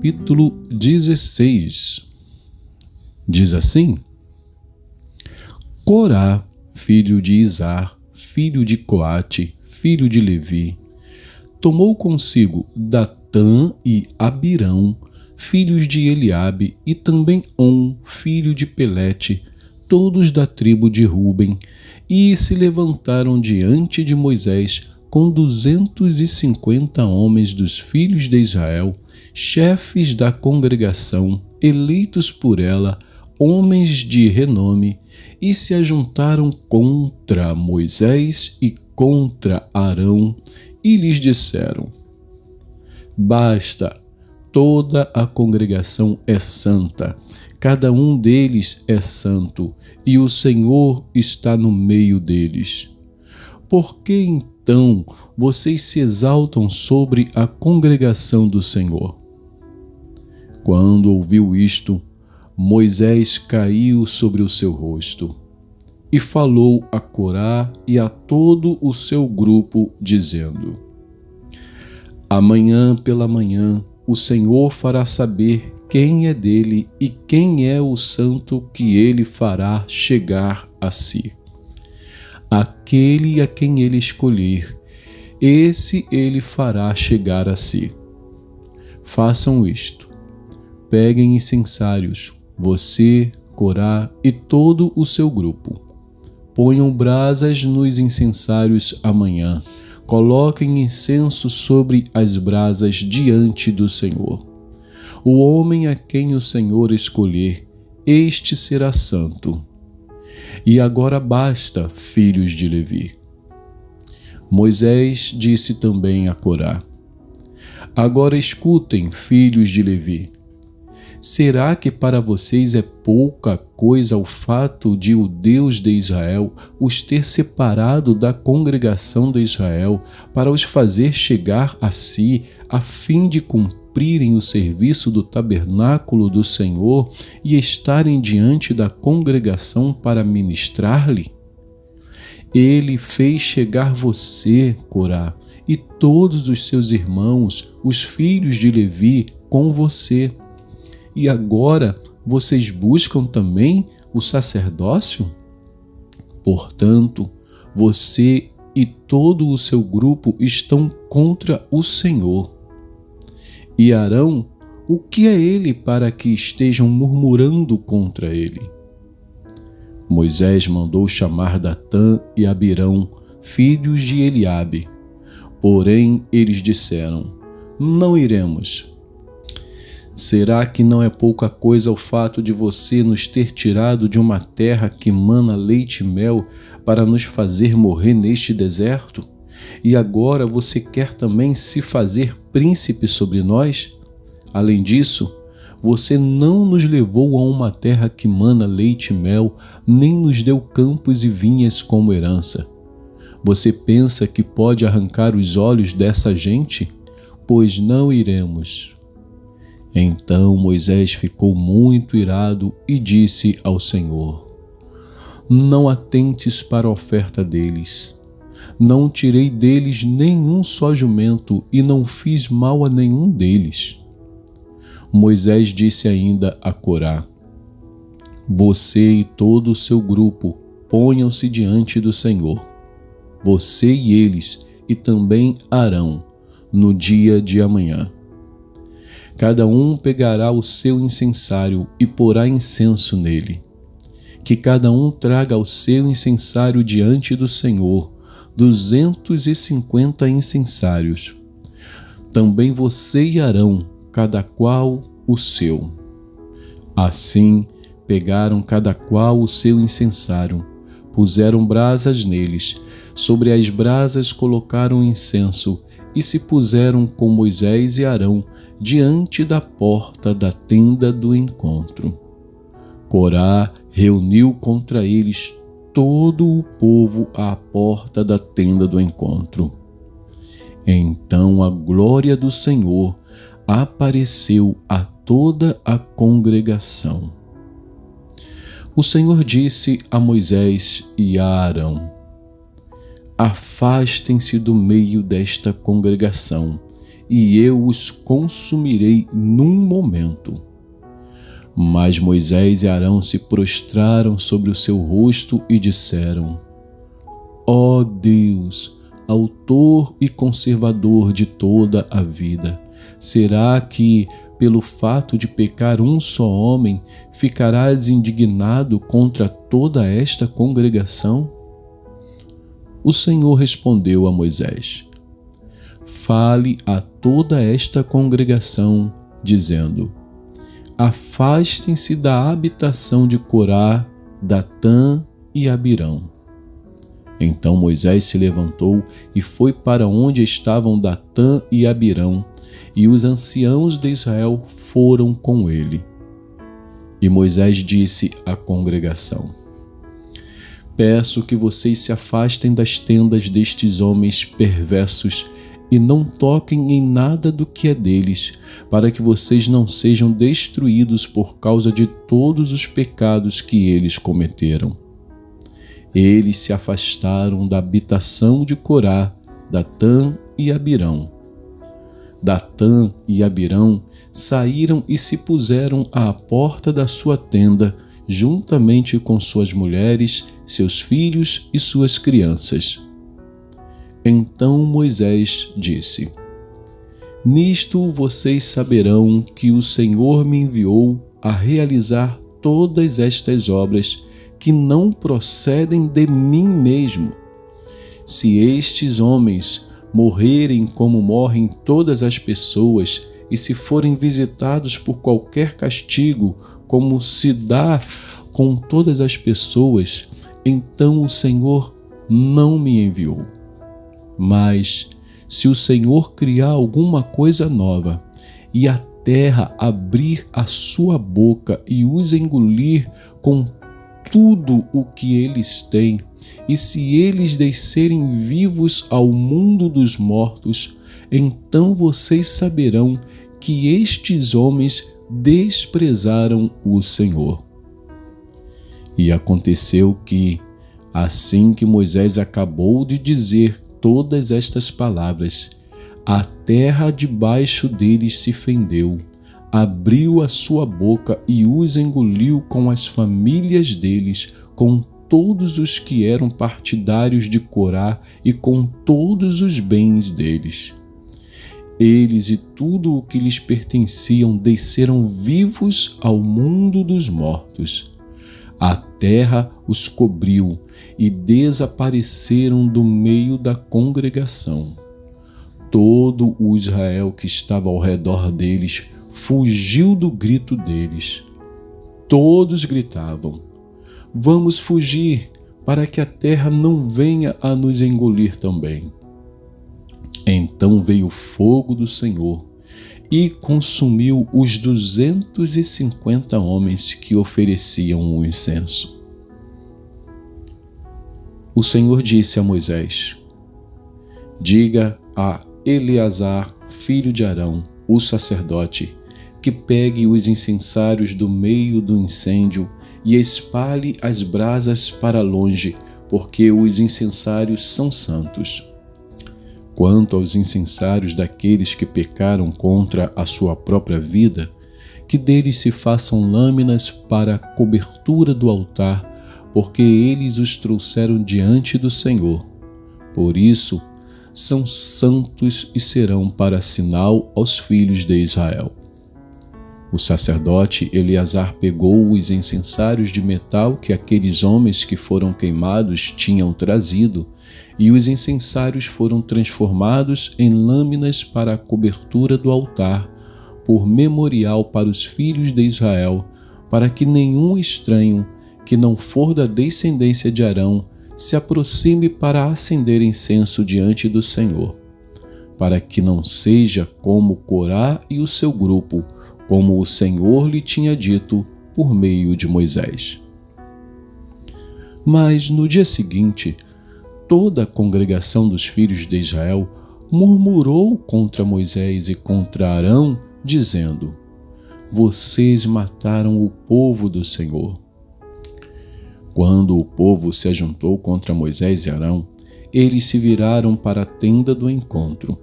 capítulo 16. Diz assim: Corá, filho de Izar, filho de Coate, filho de Levi, tomou consigo Datã e Abirão, filhos de Eliabe, e também On, filho de Pelete, todos da tribo de Ruben, e se levantaram diante de Moisés com 250 homens dos filhos de Israel, chefes da congregação, eleitos por ela, homens de renome, e se ajuntaram contra Moisés e contra Arão, e lhes disseram: Basta, toda a congregação é santa, cada um deles é santo, e o Senhor está no meio deles. Por que então vocês se exaltam sobre a congregação do Senhor? Quando ouviu isto, Moisés caiu sobre o seu rosto e falou a Corá e a todo o seu grupo, dizendo: Amanhã pela manhã o Senhor fará saber quem é dele e quem é o santo que ele fará chegar a si. Aquele a quem ele escolher, esse ele fará chegar a si. Façam isto. Peguem incensários, você, Corá e todo o seu grupo. Ponham brasas nos incensários amanhã. Coloquem incenso sobre as brasas diante do Senhor. O homem a quem o Senhor escolher, este será santo. E agora basta, filhos de Levi. Moisés disse também a Corá: Agora escutem, filhos de Levi. Será que para vocês é pouca coisa o fato de o Deus de Israel os ter separado da congregação de Israel para os fazer chegar a si, a fim de cumprirem o serviço do tabernáculo do Senhor e estarem diante da congregação para ministrar-lhe? Ele fez chegar você, Corá, e todos os seus irmãos, os filhos de Levi, com você. E agora vocês buscam também o sacerdócio? Portanto, você e todo o seu grupo estão contra o Senhor. E Arão, o que é ele para que estejam murmurando contra ele? Moisés mandou chamar Datã e Abirão, filhos de Eliabe. Porém, eles disseram: Não iremos. Será que não é pouca coisa o fato de você nos ter tirado de uma terra que mana leite e mel para nos fazer morrer neste deserto? E agora você quer também se fazer príncipe sobre nós? Além disso, você não nos levou a uma terra que mana leite e mel, nem nos deu campos e vinhas como herança. Você pensa que pode arrancar os olhos dessa gente? Pois não iremos. Então Moisés ficou muito irado e disse ao Senhor: Não atentes para a oferta deles. Não tirei deles nenhum só jumento e não fiz mal a nenhum deles. Moisés disse ainda a Corá: Você e todo o seu grupo ponham-se diante do Senhor, você e eles, e também Arão, no dia de amanhã. Cada um pegará o seu incensário e porá incenso nele. Que cada um traga o seu incensário diante do Senhor, 250 incensários. Também você e Arão, cada qual o seu. Assim, pegaram cada qual o seu incensário, puseram brasas neles, sobre as brasas colocaram incenso, e se puseram com Moisés e Arão diante da porta da tenda do encontro. Corá reuniu contra eles todo o povo à porta da tenda do encontro. Então a glória do Senhor apareceu a toda a congregação. O Senhor disse a Moisés e a Arão: Afastem-se do meio desta congregação e eu os consumirei num momento. Mas Moisés e Arão se prostraram sobre o seu rosto e disseram: Ó Deus, autor e conservador de toda a vida, será que, pelo fato de pecar um só homem, ficarás indignado contra toda esta congregação? O Senhor respondeu a Moisés: Fale a toda esta congregação, dizendo: Afastem-se da habitação de Corá, Datã e Abirão. Então Moisés se levantou e foi para onde estavam Datã e Abirão, e os anciãos de Israel foram com ele. E Moisés disse à congregação: Peço que vocês se afastem das tendas destes homens perversos e não toquem em nada do que é deles, para que vocês não sejam destruídos por causa de todos os pecados que eles cometeram. Eles se afastaram da habitação de Corá, Datã e Abirão. Datã e Abirão saíram e se puseram à porta da sua tenda, juntamente com suas mulheres, seus filhos e suas crianças. Então Moisés disse: Nisto vocês saberão que o Senhor me enviou a realizar todas estas obras que não procedem de mim mesmo. Se estes homens morrerem como morrem todas as pessoas, e se forem visitados por qualquer castigo, como se dá com todas as pessoas, então o Senhor não me enviou. Mas, se o Senhor criar alguma coisa nova, e a terra abrir a sua boca e os engolir com tudo o que eles têm, e se eles descerem vivos ao mundo dos mortos, então vocês saberão que estes homens desprezaram o Senhor. E aconteceu que, assim que Moisés acabou de dizer todas estas palavras, a terra debaixo deles se fendeu, abriu a sua boca e os engoliu com as famílias deles, com todos os que eram partidários de Corá e com todos os bens deles. Eles e tudo o que lhes pertenciam desceram vivos ao mundo dos mortos. A terra os cobriu e desapareceram do meio da congregação. Todo o Israel que estava ao redor deles fugiu do grito deles. Todos gritavam: Vamos fugir, para que a terra não venha a nos engolir também. Então veio o fogo do Senhor e consumiu os 250 homens que ofereciam o incenso. O Senhor disse a Moisés: Diga a Eleazar, filho de Arão, o sacerdote, que pegue os incensários do meio do incêndio e espalhe as brasas para longe, porque os incensários são santos. Quanto aos incensários daqueles que pecaram contra a sua própria vida, que deles se façam lâminas para a cobertura do altar, porque eles os trouxeram diante do Senhor. Por isso, são santos e serão para sinal aos filhos de Israel. O sacerdote Eleazar pegou os incensários de metal que aqueles homens que foram queimados tinham trazido, e os incensários foram transformados em lâminas para a cobertura do altar, por memorial para os filhos de Israel, para que nenhum estranho, que não for da descendência de Arão, se aproxime para acender incenso diante do Senhor, para que não seja como Corá e o seu grupo, como o Senhor lhe tinha dito por meio de Moisés. Mas no dia seguinte, toda a congregação dos filhos de Israel murmurou contra Moisés e contra Arão, dizendo: Vocês mataram o povo do Senhor. Quando o povo se ajuntou contra Moisés e Arão, eles se viraram para a tenda do encontro.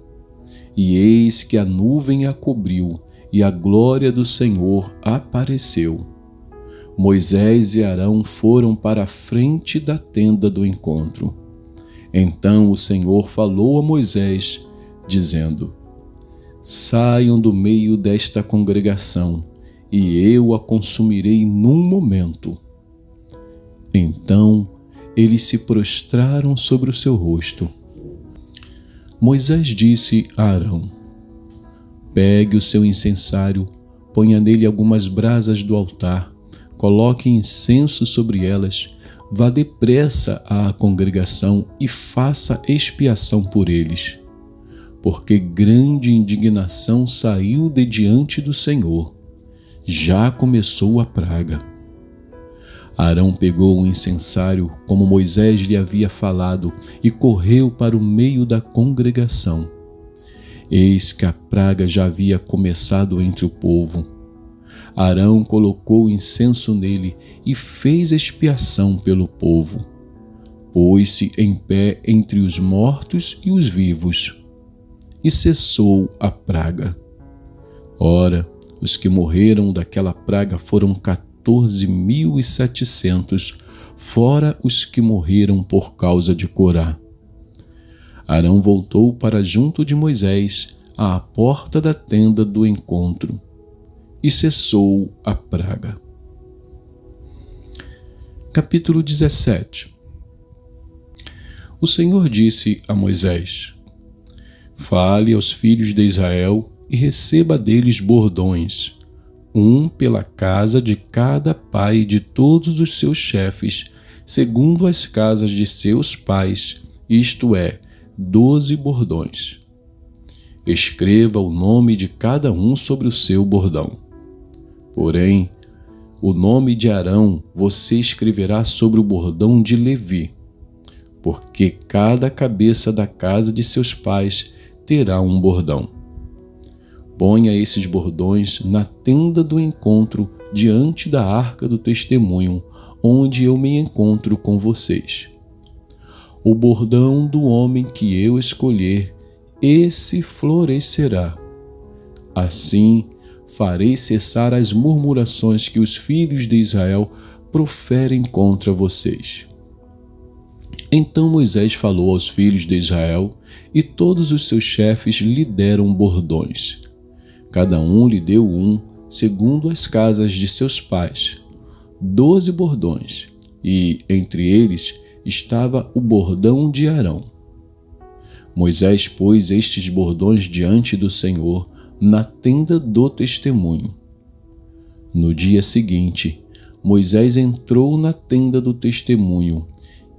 E eis que a nuvem a cobriu, e a glória do Senhor apareceu. Moisés e Arão foram para a frente da tenda do encontro. Então o Senhor falou a Moisés, dizendo: Saiam do meio desta congregação, e eu a consumirei num momento. Então eles se prostraram sobre o seu rosto. Moisés disse a Arão: Pegue o seu incensário, ponha nele algumas brasas do altar, coloque incenso sobre elas, vá depressa à congregação e faça expiação por eles, porque grande indignação saiu de diante do Senhor. Já começou a praga. Arão pegou o incensário, como Moisés lhe havia falado, e correu para o meio da congregação. Eis que a praga já havia começado entre o povo. Arão colocou incenso nele e fez expiação pelo povo. Pôs-se em pé entre os mortos e os vivos, e cessou a praga. Ora, os que morreram daquela praga foram 14.700, fora os que morreram por causa de Corá. Arão voltou para junto de Moisés, à porta da tenda do encontro, e cessou a praga. Capítulo 17. O Senhor disse a Moisés: Fale aos filhos de Israel e receba deles bordões, um pela casa de cada pai de todos os seus chefes, segundo as casas de seus pais, isto é, 12 bordões. Escreva o nome de cada um sobre o seu bordão. Porém, o nome de Arão você escreverá sobre o bordão de Levi, porque cada cabeça da casa de seus pais terá um bordão. Ponha esses bordões na tenda do encontro diante da arca do testemunho, onde eu me encontro com vocês. O bordão do homem que eu escolher, esse florescerá. Assim, farei cessar as murmurações que os filhos de Israel proferem contra vocês. Então Moisés falou aos filhos de Israel, e todos os seus chefes lhe deram bordões. Cada um lhe deu um, segundo as casas de seus pais, 12 bordões, e entre eles estava o bordão de Arão. Moisés pôs estes bordões diante do Senhor na tenda do testemunho. No dia seguinte, Moisés entrou na tenda do testemunho,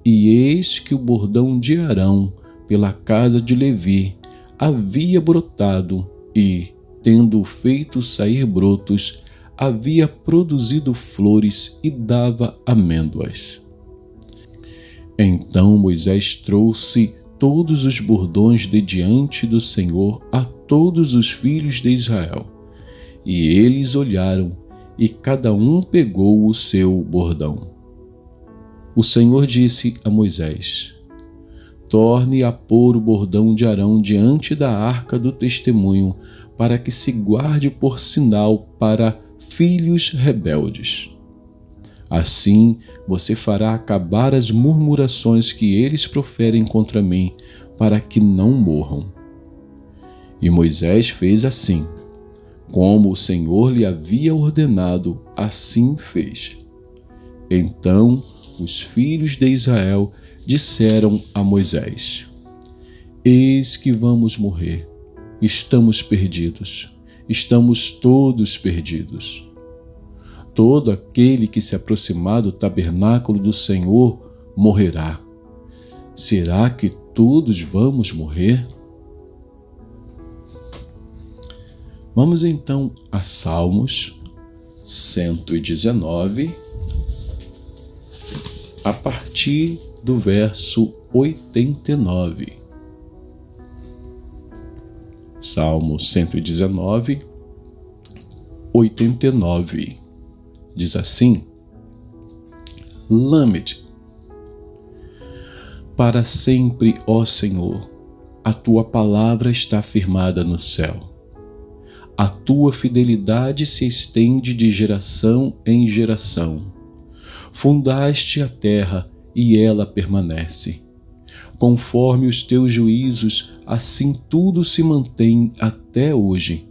e eis que o bordão de Arão, pela casa de Levi, havia brotado e, tendo feito sair brotos, havia produzido flores e dava amêndoas. Então Moisés trouxe todos os bordões de diante do Senhor a todos os filhos de Israel. E eles olharam, e cada um pegou o seu bordão. O Senhor disse a Moisés: Torne a pôr o bordão de Arão diante da arca do testemunho, para que se guarde por sinal para filhos rebeldes. Assim você fará acabar as murmurações que eles proferem contra mim, para que não morram. E Moisés fez assim. Como o Senhor lhe havia ordenado, assim fez. Então os filhos de Israel disseram a Moisés: Eis que vamos morrer. Estamos perdidos. Estamos todos perdidos. Todo aquele que se aproximar do tabernáculo do Senhor morrerá. Será que todos vamos morrer? Vamos então a Salmos 119, a partir do verso 89. Salmo 119, 89. Diz assim: Lame-te. Para sempre, ó Senhor, a tua palavra está firmada no céu. A tua fidelidade se estende de geração em geração. Fundaste a terra e ela permanece. Conforme os teus juízos, assim tudo se mantém até hoje,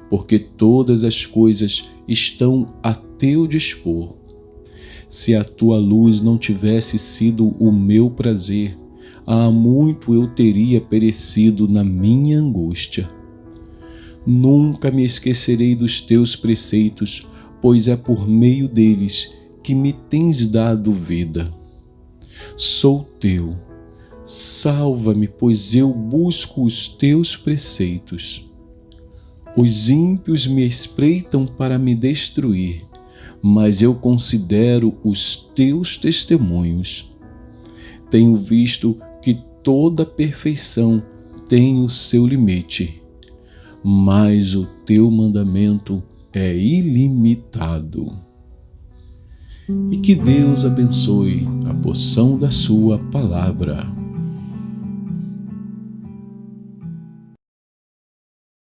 porque todas as coisas estão a teu dispor. Se a tua luz não tivesse sido o meu prazer, há muito eu teria perecido na minha angústia. Nunca me esquecerei dos teus preceitos, pois é por meio deles que me tens dado vida. Sou teu. Salva-me, pois eu busco os teus preceitos. Os ímpios me espreitam para me destruir, mas eu considero os teus testemunhos. Tenho visto que toda perfeição tem o seu limite, mas o teu mandamento é ilimitado. E que Deus abençoe a porção da sua palavra.